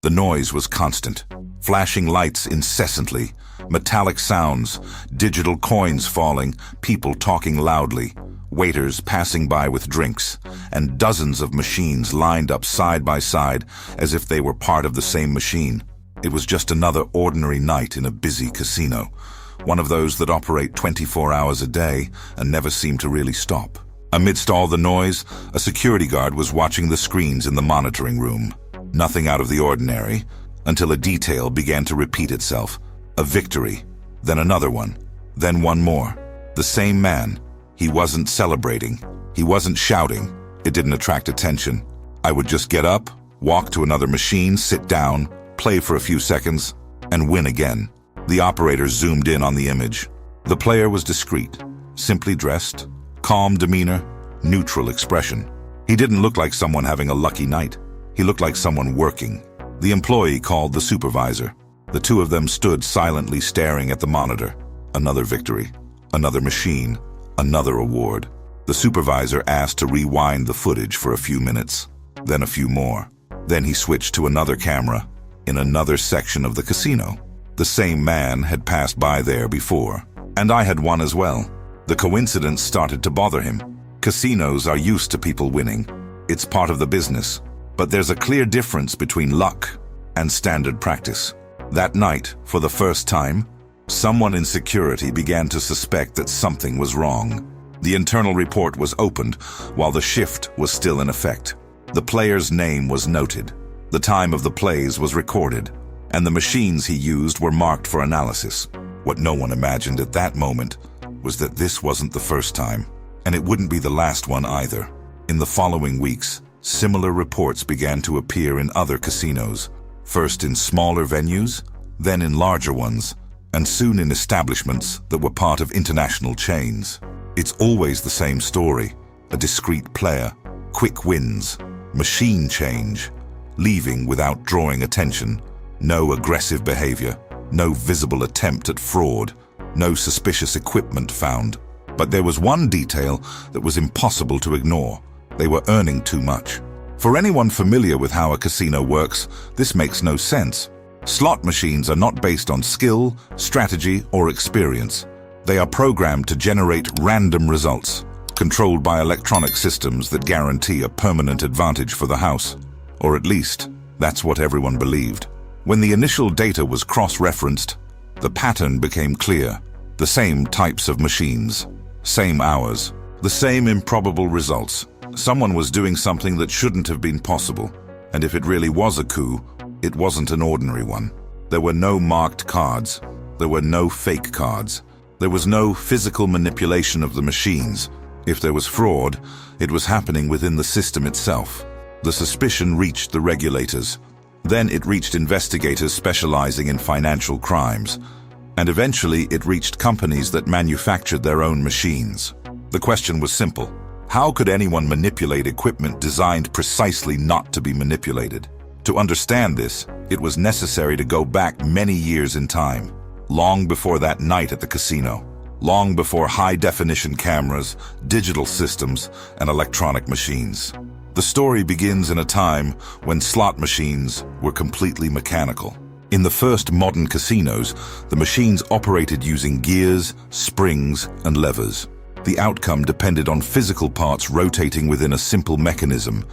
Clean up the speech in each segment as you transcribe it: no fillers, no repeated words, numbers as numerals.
The noise was constant. Flashing lights incessantly, metallic sounds, digital coins falling, people talking loudly, waiters passing by with drinks, and dozens of machines lined up side by side as if they were part of the same machine. It was just another ordinary night in a busy casino, one of those that operate 24 hours a day and never seem to really stop. Amidst all the noise, a security guard was watching the screens in the monitoring room. Nothing out of the ordinary, until a detail began to repeat itself. A victory, then another one, then one more. The same man. He wasn't celebrating. He wasn't shouting. It didn't attract attention. I would just get up, walk to another machine, sit down, play for a few seconds, and win again. The operator zoomed in on the image. The player was discreet, simply dressed, calm demeanor, neutral expression. He didn't look like someone having a lucky night. He looked like someone working. The employee called the supervisor. The two of them stood silently staring at the monitor. Another victory, another machine, another award. The supervisor asked to rewind the footage for a few minutes, then a few more. Then he switched to another camera in another section of the casino. The same man had passed by there before, and I had won as well. The coincidence started to bother him. Casinos are used to people winning. It's part of the business. But there's a clear difference between luck and standard practice. That night, for the first time, someone in security began to suspect that something was wrong. The internal report was opened while the shift was still in effect. The player's name was noted. The time of the plays was recorded, and the machines he used were marked for analysis. What no one imagined at that moment was that this wasn't the first time, and it wouldn't be the last one either. In the following weeks, similar reports began to appear in other casinos, first in smaller venues, then in larger ones, and soon in establishments that were part of international chains. It's always the same story: a discreet player, quick wins, machine change, leaving without drawing attention, no aggressive behavior, no visible attempt at fraud, no suspicious equipment found. But there was one detail that was impossible to ignore. They were earning too much. For anyone familiar with how a casino works, this makes no sense. Slot machines are not based on skill, strategy, or experience. They are programmed to generate random results, controlled by electronic systems that guarantee a permanent advantage for the house. Or at least, that's what everyone believed. When the initial data was cross-referenced, the pattern became clear. The same types of machines, same hours, the same improbable results. Someone was doing something that shouldn't have been possible, and if it really was a coup, it wasn't an ordinary one. There were no marked cards. There were no fake cards. There was no physical manipulation of the machines. If there was fraud, it was happening within the system itself. The suspicion reached the regulators. Then it reached investigators specializing in financial crimes. And eventually it reached companies that manufactured their own machines. The question was simple. How could anyone manipulate equipment designed precisely not to be manipulated? To understand this, it was necessary to go back many years in time, long before that night at the casino, long before high-definition cameras, digital systems, and electronic machines. The story begins in a time when slot machines were completely mechanical. In the first modern casinos, the machines operated using gears, springs, and levers. The outcome depended on physical parts rotating within a simple mechanism,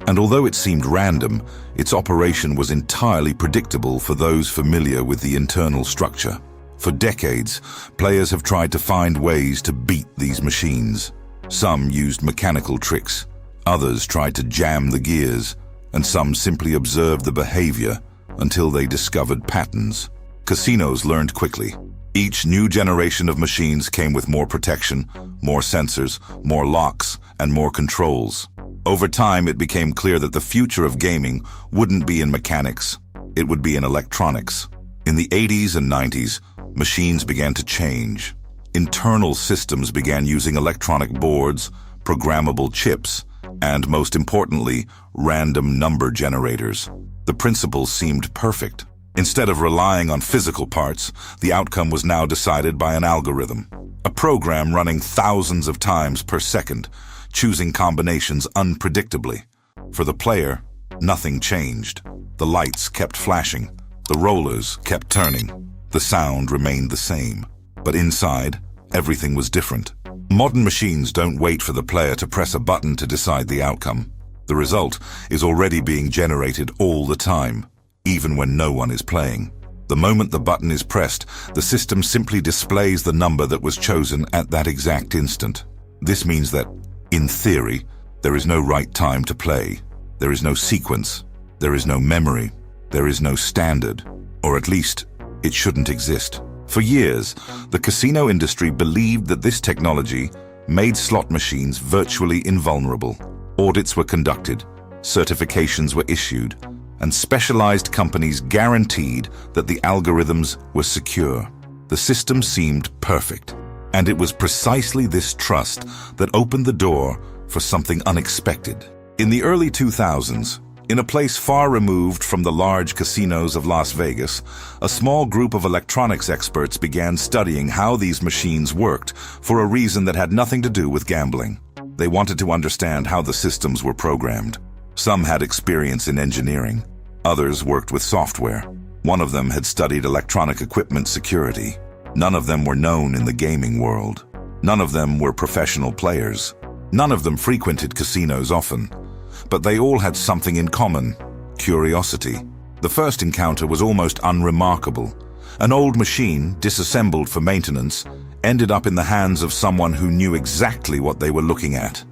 and although it seemed random, its operation was entirely predictable for those familiar with the internal structure. For decades, players have tried to find ways to beat these machines. Some used mechanical tricks, others tried to jam the gears, and some simply observed the behavior until they discovered patterns. Casinos learned quickly. Each new generation of machines came with more protection, more sensors, more locks, and more controls. Over time, it became clear that the future of gaming wouldn't be in mechanics, it would be in electronics. In the 80s and 90s, machines began to change. Internal systems began using electronic boards, programmable chips, and most importantly, random number generators. The principles seemed perfect. Instead of relying on physical parts, the outcome was now decided by an algorithm. A program running thousands of times per second, choosing combinations unpredictably. For the player, nothing changed. The lights kept flashing. The rollers kept turning. The sound remained the same. But inside, everything was different. Modern machines don't wait for the player to press a button to decide the outcome. The result is already being generated all the time, even when no one is playing. The moment the button is pressed, the system simply displays the number that was chosen at that exact instant. This means that, in theory, there is no right time to play. There is no sequence. There is no memory. There is no standard. Or at least, it shouldn't exist. For years, the casino industry believed that this technology made slot machines virtually invulnerable. Audits were conducted, certifications were issued, and specialized companies guaranteed that the algorithms were secure. The system seemed perfect, and it was precisely this trust that opened the door for something unexpected. In the early 2000s, in a place far removed from the large casinos of Las Vegas, a small group of electronics experts began studying how these machines worked for a reason that had nothing to do with gambling. They wanted to understand how the systems were programmed. Some had experience in engineering. Others worked with software. One of them had studied electronic equipment security. None of them were known in the gaming world. None of them were professional players. None of them frequented casinos often. But they all had something in common: curiosity. The first encounter was almost unremarkable. An old machine, disassembled for maintenance, ended up in the hands of someone who knew exactly what they were looking at.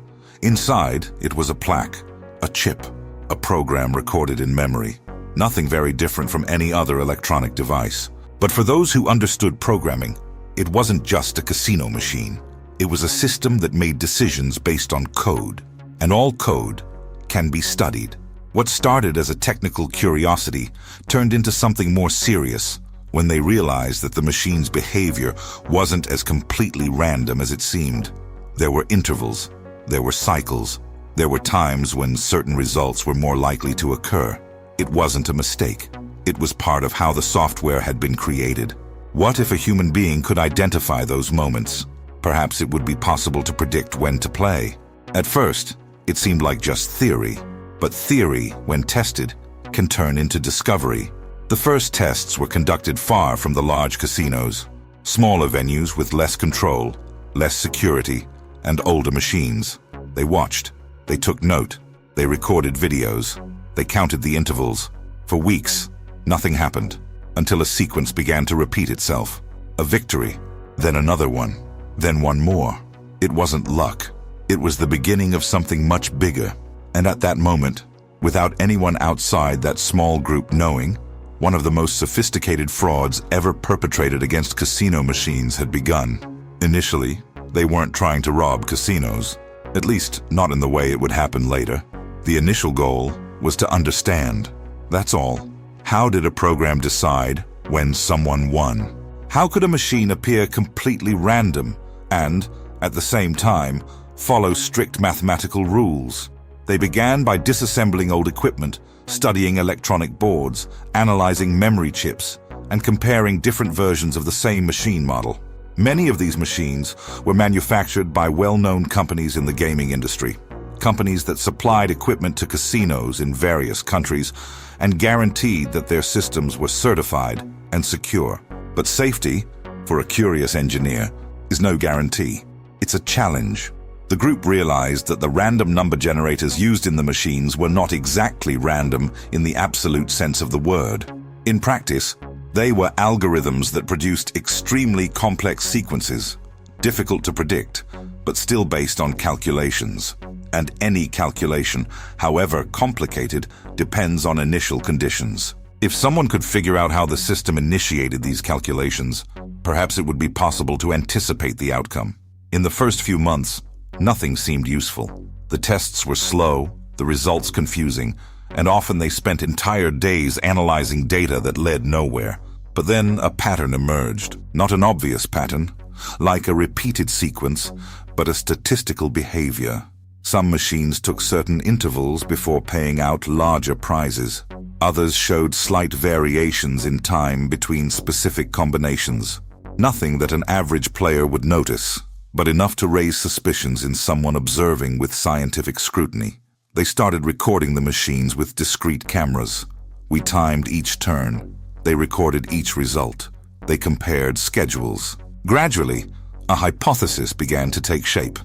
Inside, it was a plaque, a chip, a program recorded in memory. Nothing very different from any other electronic device. But for those who understood programming, it wasn't just a casino machine. It was a system that made decisions based on code. And all code can be studied. What started as a technical curiosity turned into something more serious when they realized that the machine's behavior wasn't as completely random as it seemed. There were intervals, there were cycles, there were times when certain results were more likely to occur. It wasn't a mistake. It was part of how the software had been created. What if a human being could identify those moments? Perhaps it would be possible to predict when to play. At first, it seemed like just theory. But theory, when tested, can turn into discovery. The first tests were conducted far from the large casinos. Smaller venues with less control, less security, and older machines. They watched. They took note. They recorded videos. They counted the intervals. For weeks, nothing happened, until a sequence began to repeat itself. A victory, then another one, then one more. It wasn't luck. It was the beginning of something much bigger. And at that moment, without anyone outside that small group knowing, one of the most sophisticated frauds ever perpetrated against casino machines had begun. Initially, they weren't trying to rob casinos, at least not in the way it would happen later. The initial goal was to understand. That's all. How did a program decide when someone won? How could a machine appear completely random and, at the same time, follow strict mathematical rules? They began by disassembling old equipment, studying electronic boards, analyzing memory chips, and comparing different versions of the same machine model. Many of these machines were manufactured by well-known companies in the gaming industry, companies that supplied equipment to casinos in various countries and guaranteed that their systems were certified and secure. But safety, for a curious engineer, is no guarantee. It's a challenge. The group realized that the random number generators used in the machines were not exactly random in the absolute sense of the word. In practice, they were algorithms that produced extremely complex sequences, difficult to predict, but still based on calculations. And any calculation, however complicated, depends on initial conditions. If someone could figure out how the system initiated these calculations, perhaps it would be possible to anticipate the outcome. In the first few months, nothing seemed useful. The tests were slow, the results confusing, and often they spent entire days analyzing data that led nowhere. But then a pattern emerged. Not an obvious pattern, like a repeated sequence, but a statistical behavior. Some machines took certain intervals before paying out larger prizes. Others showed slight variations in time between specific combinations. Nothing that an average player would notice, but enough to raise suspicions in someone observing with scientific scrutiny. They started recording the machines with discrete cameras. We timed each turn. They recorded each result. They compared schedules. Gradually, a hypothesis began to take shape.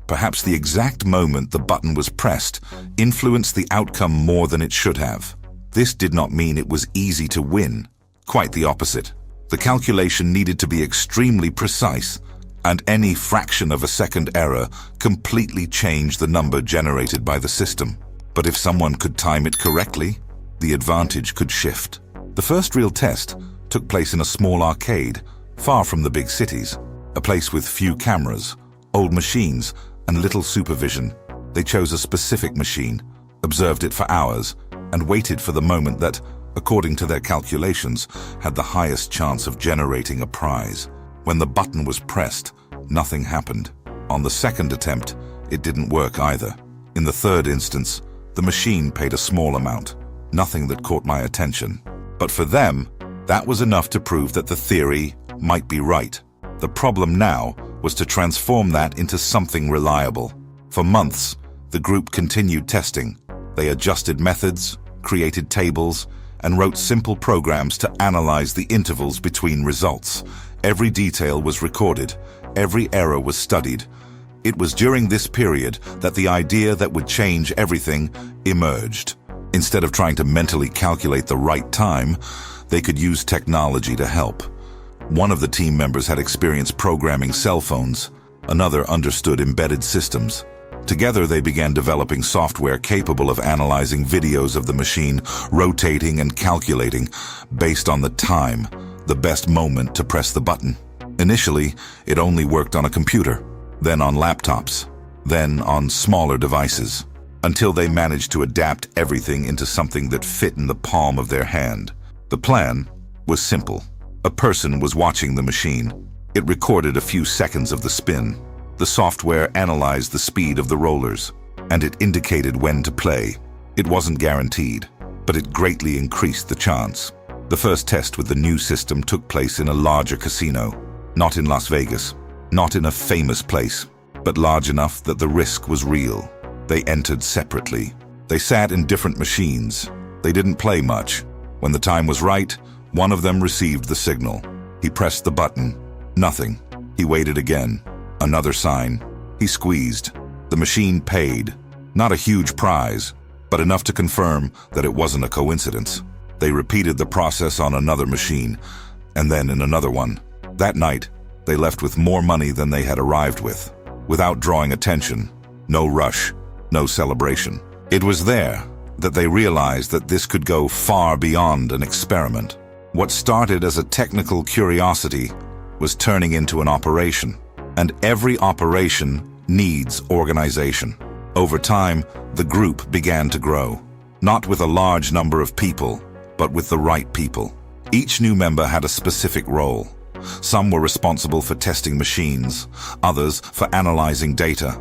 Perhaps the exact moment the button was pressed influenced the outcome more than it should have. This did not mean it was easy to win. Quite the opposite. The calculation needed to be extremely precise, and any fraction of a second error completely changed the number generated by the system. But if someone could time it correctly, the advantage could shift. The first real test took place in a small arcade, far from the big cities, a place with few cameras, old machines, and little supervision. They chose a specific machine, observed it for hours, and waited for the moment that, according to their calculations, had the highest chance of generating a prize. When the button was pressed, nothing happened. On the second attempt, it didn't work either. In the third instance, the machine paid a small amount, nothing that caught my attention. But for them, that was enough to prove that the theory might be right. The problem now was to transform that into something reliable. For months, the group continued testing. They adjusted methods, created tables, and wrote simple programs to analyze the intervals between results. Every detail was recorded. Every error was studied. It was during this period that the idea that would change everything emerged. Instead of trying to mentally calculate the right time, they could use technology to help. One of the team members had experienced programming cell phones. Another understood embedded systems. Together, they began developing software capable of analyzing videos of the machine, rotating and calculating based on the time, the best moment to press the button. Initially, it only worked on a computer, then on laptops, then on smaller devices, until they managed to adapt everything into something that fit in the palm of their hand. The plan was simple. A person was watching the machine. It recorded a few seconds of the spin. The software analyzed the speed of the rollers, and it indicated when to play. It wasn't guaranteed, but it greatly increased the chance. The first test with the new system took place in a larger casino, not in Las Vegas, not in a famous place, but large enough that the risk was real. They entered separately. They sat in different machines. They didn't play much. When the time was right, one of them received the signal. He pressed the button. Nothing. He waited again. Another sign. He squeezed. The machine paid. Not a huge prize, but enough to confirm that it wasn't a coincidence. They repeated the process on another machine, and then in another one. That night, they left with more money than they had arrived with, without drawing attention. No rush, no celebration. It was there that they realized that this could go far beyond an experiment. What started as a technical curiosity was turning into an operation. And every operation needs organization. Over time, the group began to grow, not with a large number of people, but with the right people. Each new member had a specific role. Some were responsible for testing machines, others for analyzing data,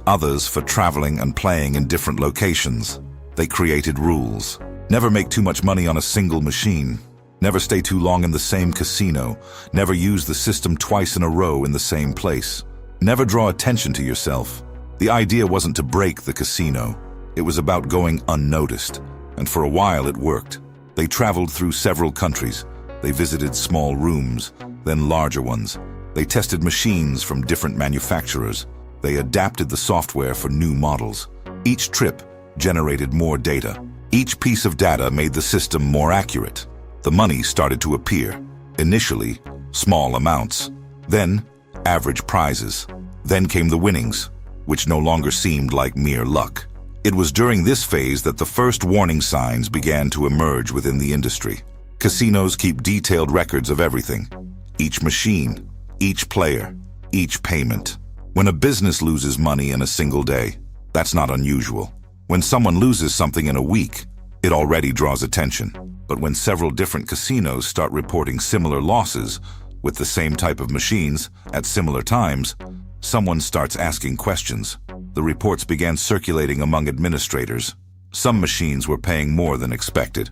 others for traveling and playing in different locations. They created rules. Never make too much money on a single machine. Never stay too long in the same casino. Never use the system twice in a row in the same place. Never draw attention to yourself. The idea wasn't to break the casino. It was about going unnoticed. And for a while it worked. They traveled through several countries. They visited small rooms, then larger ones. They tested machines from different manufacturers. They adapted the software for new models. Each trip generated more data. Each piece of data made the system more accurate. The money started to appear. Initially, small amounts. Then, average prizes. Then came the winnings, which no longer seemed like mere luck. It was during this phase that the first warning signs began to emerge within the industry. Casinos keep detailed records of everything. Each machine, each player, each payment. When a business loses money in a single day, that's not unusual. When someone loses something in a week, it already draws attention. But when several different casinos start reporting similar losses with the same type of machines at similar times, someone starts asking questions. The reports began circulating among administrators. Some machines were paying more than expected.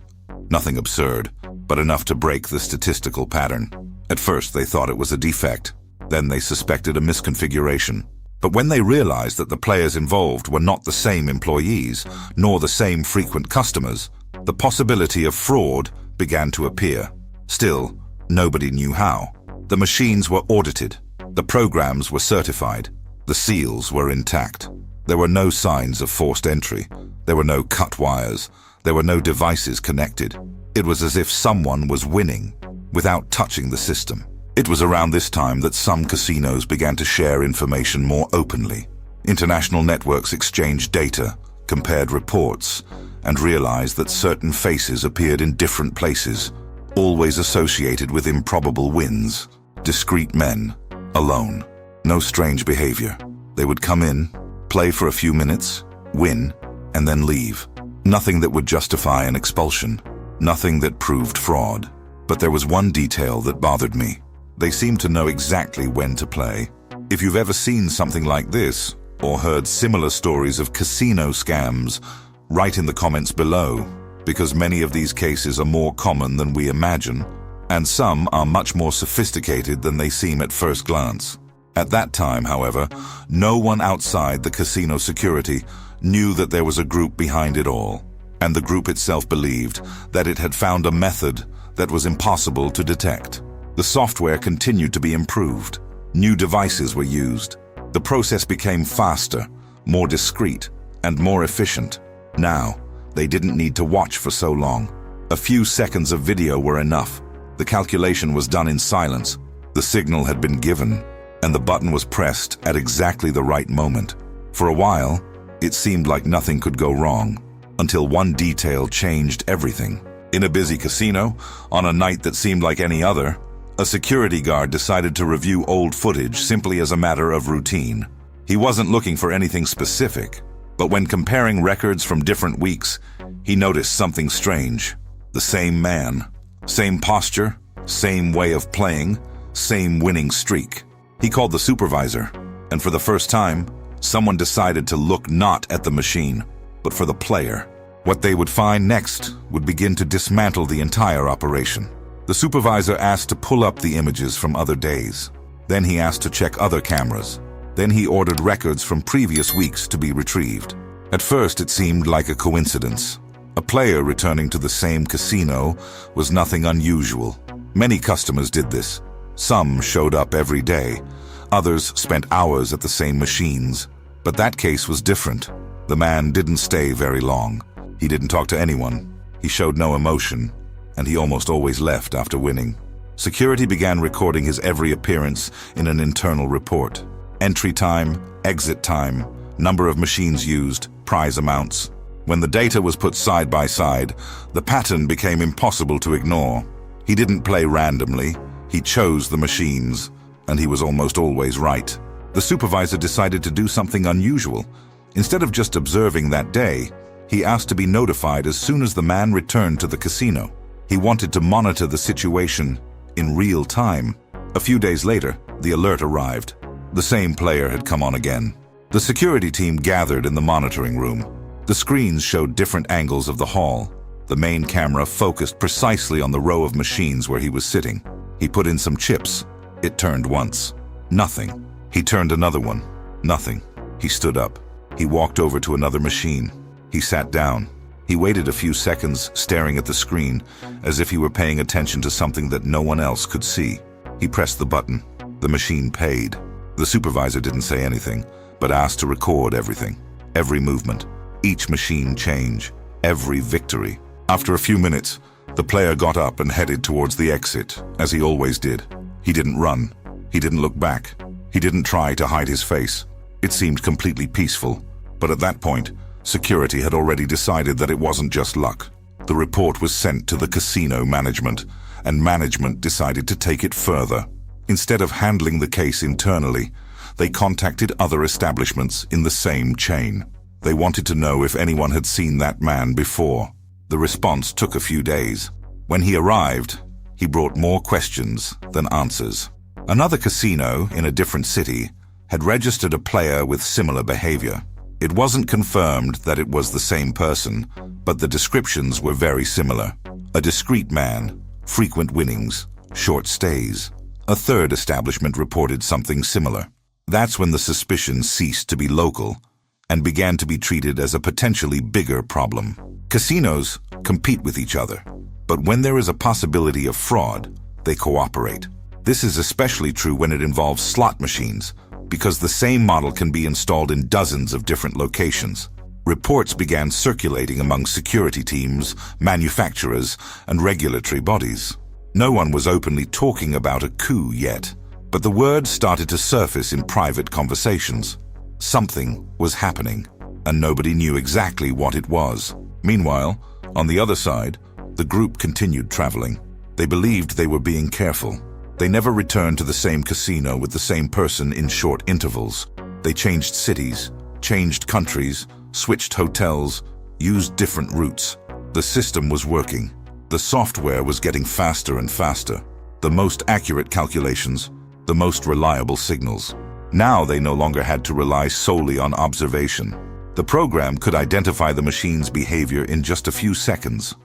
Nothing absurd, but enough to break the statistical pattern. At first, they thought it was a defect. Then they suspected a misconfiguration. But when they realized that the players involved were not the same employees, nor the same frequent customers, The possibility of fraud began to appear. Still, nobody knew how. The machines were audited. The programs were certified. The seals were intact. There were no signs of forced entry. There were no cut wires. There were no devices connected. It was as if someone was winning without touching the system. It was around this time that some casinos began to share information more openly. International networks exchanged data, compared reports, and realized that certain faces appeared in different places, always associated with improbable wins. Discreet men, alone. No strange behavior. They would come in, play for a few minutes, win, and then leave. Nothing that would justify an expulsion. Nothing that proved fraud. But there was one detail that bothered me. They seemed to know exactly when to play. If you've ever seen something like this, or heard similar stories of casino scams, write in the comments below, because many of these cases are more common than we imagine, and some are much more sophisticated than they seem at first glance. At that time, however, no one outside the casino security knew that there was a group behind it all, and the group itself believed that it had found a method that was impossible to detect. The software continued to be improved. New devices were used. The process became faster, more discreet, and more efficient. Now, they didn't need to watch for so long. A few seconds of video were enough. The calculation was done in silence. The signal had been given, and the button was pressed at exactly the right moment. For a while, it seemed like nothing could go wrong, until one detail changed everything. In a busy casino, on a night that seemed like any other, a security guard decided to review old footage simply as a matter of routine. He wasn't looking for anything specific, but when comparing records from different weeks, he noticed something strange. The same man, same posture, same way of playing, same winning streak. He called the supervisor, and for the first time, someone decided to look not at the machine, but for the player. What they would find next would begin to dismantle the entire operation. The supervisor asked to pull up the images from other days. Then he asked to check other cameras. Then he ordered records from previous weeks to be retrieved. At first, it seemed like a coincidence. A player returning to the same casino was nothing unusual. Many customers did this. Some showed up every day. Others spent hours at the same machines. But that case was different. The man didn't stay very long. He didn't talk to anyone. He showed no emotion, and he almost always left after winning. Security began recording his every appearance in an internal report. Entry time, exit time, number of machines used, prize amounts. When the data was put side by side, the pattern became impossible to ignore. He didn't play randomly. He chose the machines, and he was almost always right. The supervisor decided to do something unusual. Instead of just observing that day, he asked to be notified as soon as the man returned to the casino. He wanted to monitor the situation in real time. A few days later, the alert arrived. The same player had come on again. The security team gathered in the monitoring room. The screens showed different angles of the hall. The main camera focused precisely on the row of machines where he was sitting. He put in some chips. It turned once. Nothing. He turned another one. Nothing. He stood up. He walked over to another machine. He sat down. He waited a few seconds, staring at the screen, as if he were paying attention to something that no one else could see. He pressed the button. The machine paid. The supervisor didn't say anything, but asked to record everything. Every movement. Each machine change. Every victory. After a few minutes, the player got up and headed towards the exit, as he always did. He didn't run. He didn't look back. He didn't try to hide his face. It seemed completely peaceful, but at that point, security had already decided that it wasn't just luck. The report was sent to the casino management, and management decided to take it further. Instead of handling the case internally, they contacted other establishments in the same chain. They wanted to know if anyone had seen that man before. The response took a few days. When he arrived, he brought more questions than answers. Another casino in a different city had registered a player with similar behavior. It wasn't confirmed that it was the same person, but the descriptions were very similar. A discreet man, frequent winnings, short stays. A third establishment reported something similar. That's when the suspicion ceased to be local and began to be treated as a potentially bigger problem. Casinos compete with each other, but when there is a possibility of fraud, they cooperate. This is especially true when it involves slot machines, because the same model can be installed in dozens of different locations. Reports began circulating among security teams, manufacturers, and regulatory bodies. No one was openly talking about a coup yet, but the word started to surface in private conversations. Something was happening, and nobody knew exactly what it was. Meanwhile, on the other side, the group continued traveling. They believed they were being careful. They never returned to the same casino with the same person in short intervals. They changed cities, changed countries, switched hotels, used different routes. The system was working. The software was getting faster and faster. The most accurate calculations, the most reliable signals. Now they no longer had to rely solely on observation. The program could identify the machine's behavior in just a few seconds.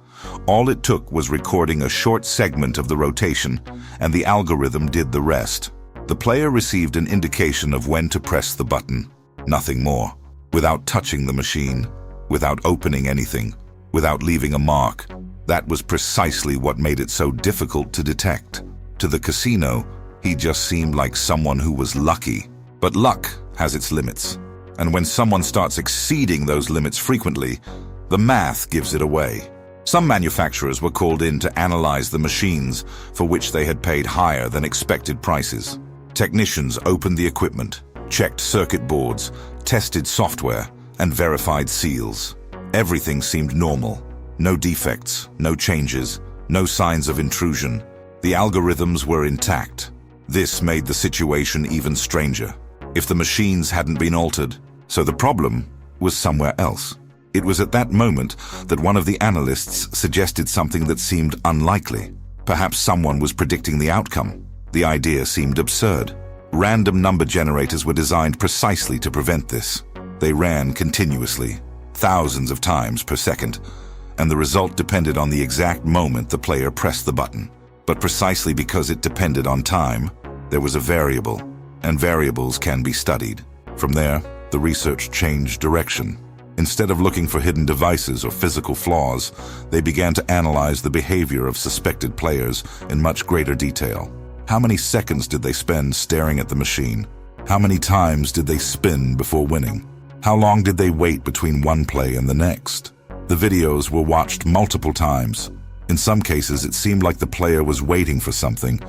All it took was recording a short segment of the rotation, and the algorithm did the rest. The player received an indication of when to press the button. Nothing more. Without touching the machine, without opening anything, without leaving a mark. That was precisely what made it so difficult to detect. To the casino, he just seemed like someone who was lucky. But luck has its limits. And when someone starts exceeding those limits frequently, the math gives it away. Some manufacturers were called in to analyze the machines for which they had paid higher than expected prices. Technicians opened the equipment, checked circuit boards, tested software, and verified seals. Everything seemed normal. No defects, no changes, no signs of intrusion. The algorithms were intact. This made the situation even stranger. If the machines hadn't been altered, so the problem was somewhere else. It was at that moment that one of the analysts suggested something that seemed unlikely. Perhaps someone was predicting the outcome. The idea seemed absurd. Random number generators were designed precisely to prevent this. They ran continuously, thousands of times per second, and the result depended on the exact moment the player pressed the button. But precisely because it depended on time, there was a variable, and variables can be studied. From there, the research changed direction. Instead of looking for hidden devices or physical flaws, they began to analyze the behavior of suspected players in much greater detail. How many seconds did they spend staring at the machine? How many times did they spin before winning? How long did they wait between one play and the next? The videos were watched multiple times. In some cases, it seemed like the player was waiting for something.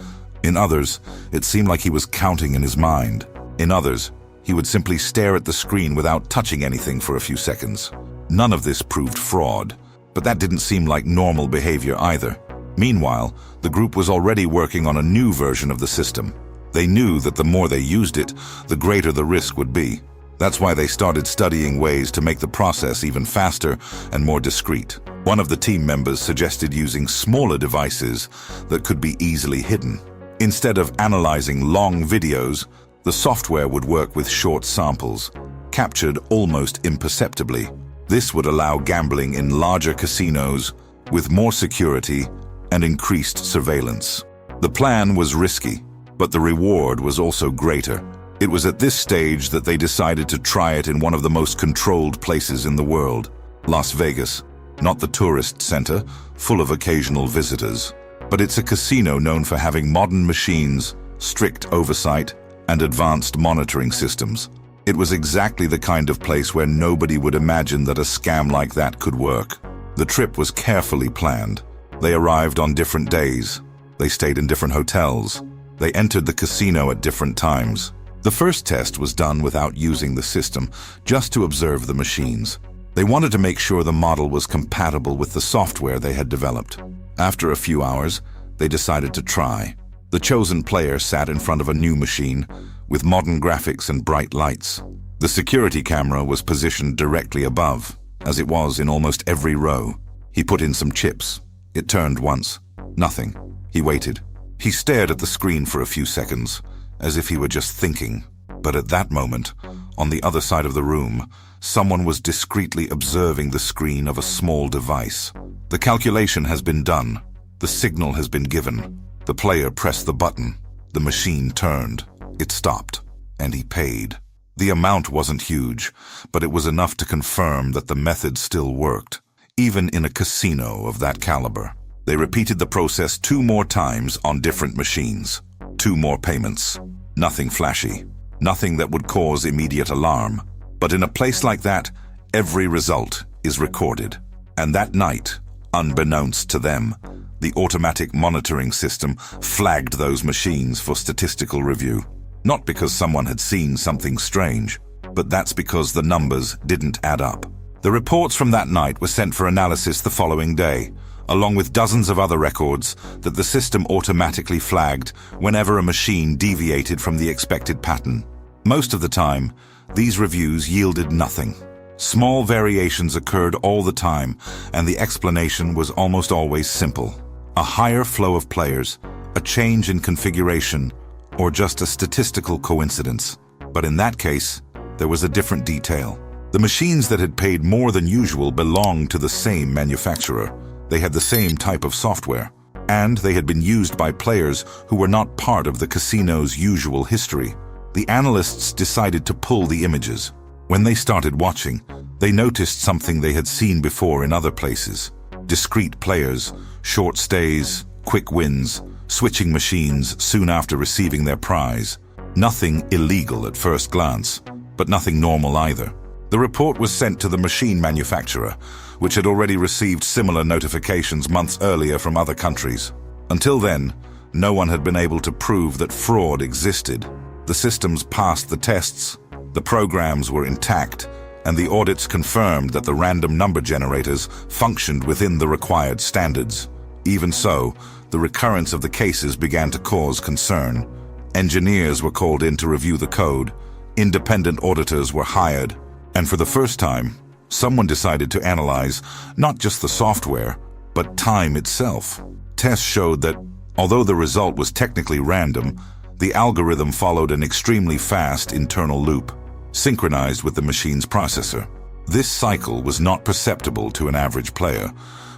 In others, it seemed like he was counting in his mind. In others, he would simply stare at the screen without touching anything for a few seconds. None of this proved fraud, but that didn't seem like normal behavior either. Meanwhile, the group was already working on a new version of the system. They knew that the more they used it, the greater the risk would be. That's why they started studying ways to make the process even faster and more discreet. One of the team members suggested using smaller devices that could be easily hidden. Instead of analyzing long videos, the software would work with short samples, captured almost imperceptibly. This would allow gambling in larger casinos with more security and increased surveillance. The plan was risky, but the reward was also greater. It was at this stage that they decided to try it in one of the most controlled places in the world, Las Vegas. Not the tourist center, full of occasional visitors, but it's a casino known for having modern machines, strict oversight, and advanced monitoring systems. It was exactly the kind of place where nobody would imagine that a scam like that could work. The trip was carefully planned. They arrived on different days. They stayed in different hotels. They entered the casino at different times. The first test was done without using the system, just to observe the machines. They wanted to make sure the model was compatible with the software they had developed. After a few hours, they decided to try. The chosen player sat in front of a new machine with modern graphics and bright lights. The security camera was positioned directly above, as it was in almost every row. He put in some chips. It turned once. Nothing. He waited. He stared at the screen for a few seconds, as if he were just thinking. But at that moment, on the other side of the room, someone was discreetly observing the screen of a small device. The calculation has been done. The signal has been given. The player pressed the button. The machine turned. It stopped. And he paid. The amount wasn't huge, but it was enough to confirm that the method still worked, even in a casino of that caliber. They repeated the process 2 more times on different machines. 2 more payments. Nothing flashy. Nothing that would cause immediate alarm. But in a place like that, every result is recorded. And that night, unbeknownst to them, the automatic monitoring system flagged those machines for statistical review. Not because someone had seen something strange, but that's because the numbers didn't add up. The reports from that night were sent for analysis the following day, along with dozens of other records that the system automatically flagged whenever a machine deviated from the expected pattern. Most of the time, these reviews yielded nothing. Small variations occurred all the time, and the explanation was almost always simple. A higher flow of players, a change in configuration, or just a statistical coincidence. But in that case, there was a different detail. The machines that had paid more than usual belonged to the same manufacturer. They had the same type of software, and they had been used by players who were not part of the casino's usual history. The analysts decided to pull the images. When they started watching, they noticed something they had seen before in other places. Discreet players, short stays, quick wins, switching machines soon after receiving their prize. Nothing illegal at first glance, but nothing normal either. The report was sent to the machine manufacturer, which had already received similar notifications months earlier from other countries. Until then, no one had been able to prove that fraud existed. The systems passed the tests, the programs were intact, and the audits confirmed that the random number generators functioned within the required standards. Even so, the recurrence of the cases began to cause concern. Engineers were called in to review the code, independent auditors were hired, and for the first time, someone decided to analyze not just the software, but time itself. Tests showed that, although the result was technically random, the algorithm followed an extremely fast internal loop, synchronized with the machine's processor. This cycle was not perceptible to an average player,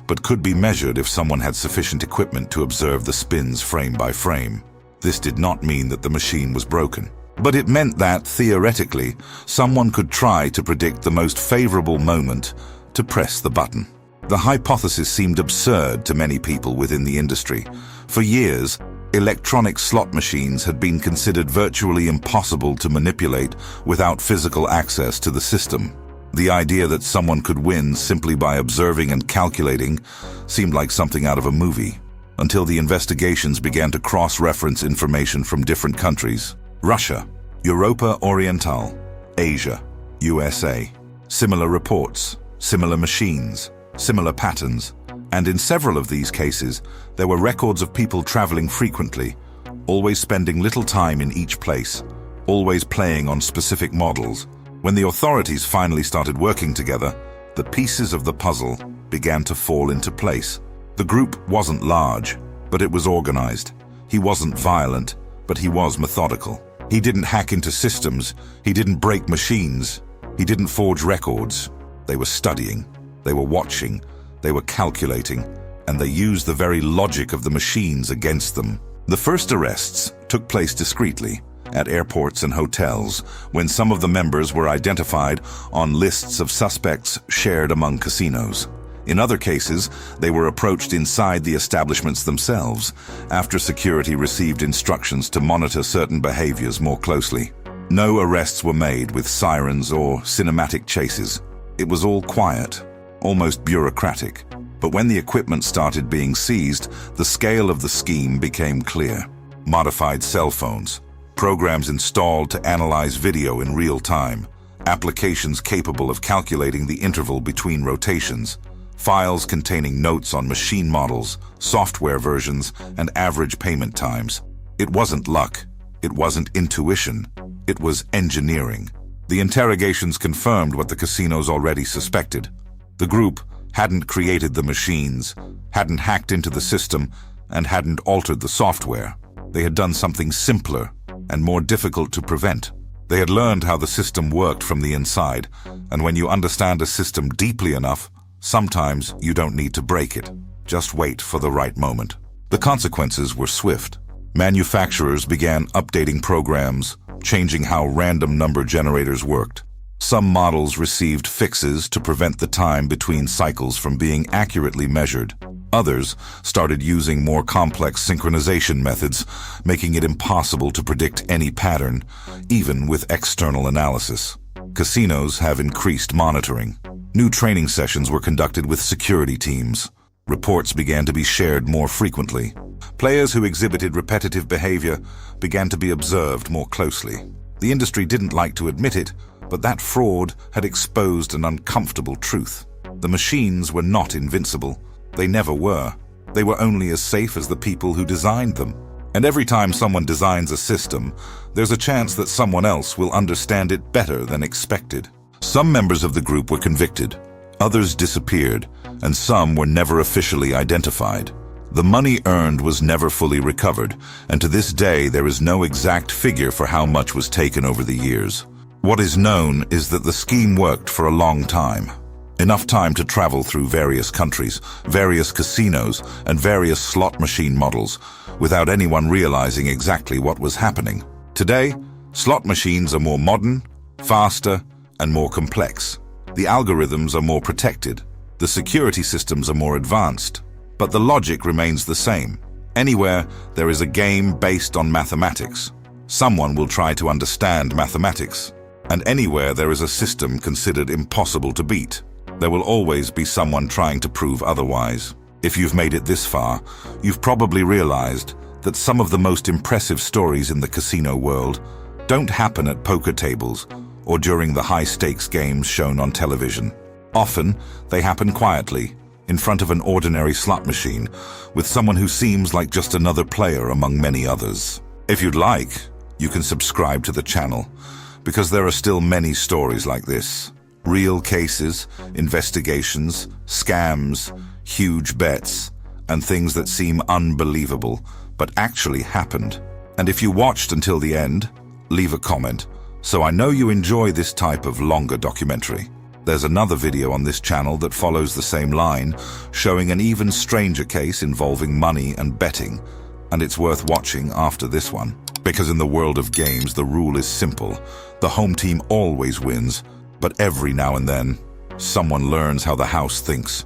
but could be measured if someone had sufficient equipment to observe the spins frame by frame. This did not mean that the machine was broken, but it meant that, theoretically, someone could try to predict the most favorable moment to press the button. The hypothesis seemed absurd to many people within the industry. For years, electronic slot machines had been considered virtually impossible to manipulate without physical access to the system. The idea that someone could win simply by observing and calculating seemed like something out of a movie, until the investigations began to cross-reference information from different countries. Russia, Europa Oriental, Asia, USA. Similar reports, similar machines, similar patterns, and in several of these cases, there were records of people traveling frequently, always spending little time in each place, always playing on specific models. When the authorities finally started working together, the pieces of the puzzle began to fall into place. The group wasn't large, but it was organized. He wasn't violent, but he was methodical. He didn't hack into systems, he didn't break machines, he didn't forge records. They were studying, they were watching, they were calculating, and they used the very logic of the machines against them. The first arrests took place discreetly, at airports and hotels, when some of the members were identified on lists of suspects shared among casinos. In other cases, they were approached inside the establishments themselves, after security received instructions to monitor certain behaviors more closely. No arrests were made with sirens or cinematic chases. It was all quiet, almost bureaucratic. But when the equipment started being seized, the scale of the scheme became clear. Modified cell phones, programs installed to analyze video in real time, applications capable of calculating the interval between rotations, files containing notes on machine models, software versions, and average payment times. It wasn't luck. It wasn't intuition. It was engineering. The interrogations confirmed what the casinos already suspected. The group hadn't created the machines, hadn't hacked into the system, and hadn't altered the software. They had done something simpler and more difficult to prevent. They had learned how the system worked from the inside, and when you understand a system deeply enough, sometimes you don't need to break it. Just wait for the right moment. The consequences were swift. Manufacturers began updating programs, changing how random number generators worked. Some models received fixes to prevent the time between cycles from being accurately measured. Others started using more complex synchronization methods, making it impossible to predict any pattern, even with external analysis. Casinos have increased monitoring. New training sessions were conducted with security teams. Reports began to be shared more frequently. Players who exhibited repetitive behavior began to be observed more closely. The industry didn't like to admit it, but that fraud had exposed an uncomfortable truth. The machines were not invincible. They never were. They were only as safe as the people who designed them. And every time someone designs a system, there's a chance that someone else will understand it better than expected. Some members of the group were convicted, others disappeared, and some were never officially identified. The money earned was never fully recovered, and to this day there is no exact figure for how much was taken over the years. What is known is that the scheme worked for a long time. Enough time to travel through various countries, various casinos, and various slot machine models, without anyone realizing exactly what was happening. Today, slot machines are more modern, faster, and more complex. The algorithms are more protected. The security systems are more advanced. But the logic remains the same. Anywhere there is a game based on mathematics, someone will try to understand mathematics. And anywhere there is a system considered impossible to beat, there will always be someone trying to prove otherwise. If you've made it this far, you've probably realized that some of the most impressive stories in the casino world don't happen at poker tables or during the high-stakes games shown on television. Often, they happen quietly, in front of an ordinary slot machine, with someone who seems like just another player among many others. If you'd like, you can subscribe to the channel, because there are still many stories like this. Real cases, investigations, scams, huge bets, and things that seem unbelievable, but actually happened. And if you watched until the end, leave a comment, so I know you enjoy this type of longer documentary. There's another video on this channel that follows the same line, showing an even stranger case involving money and betting, and it's worth watching after this one. Because in the world of games, the rule is simple. The home team always wins, but every now and then, someone learns how the house thinks.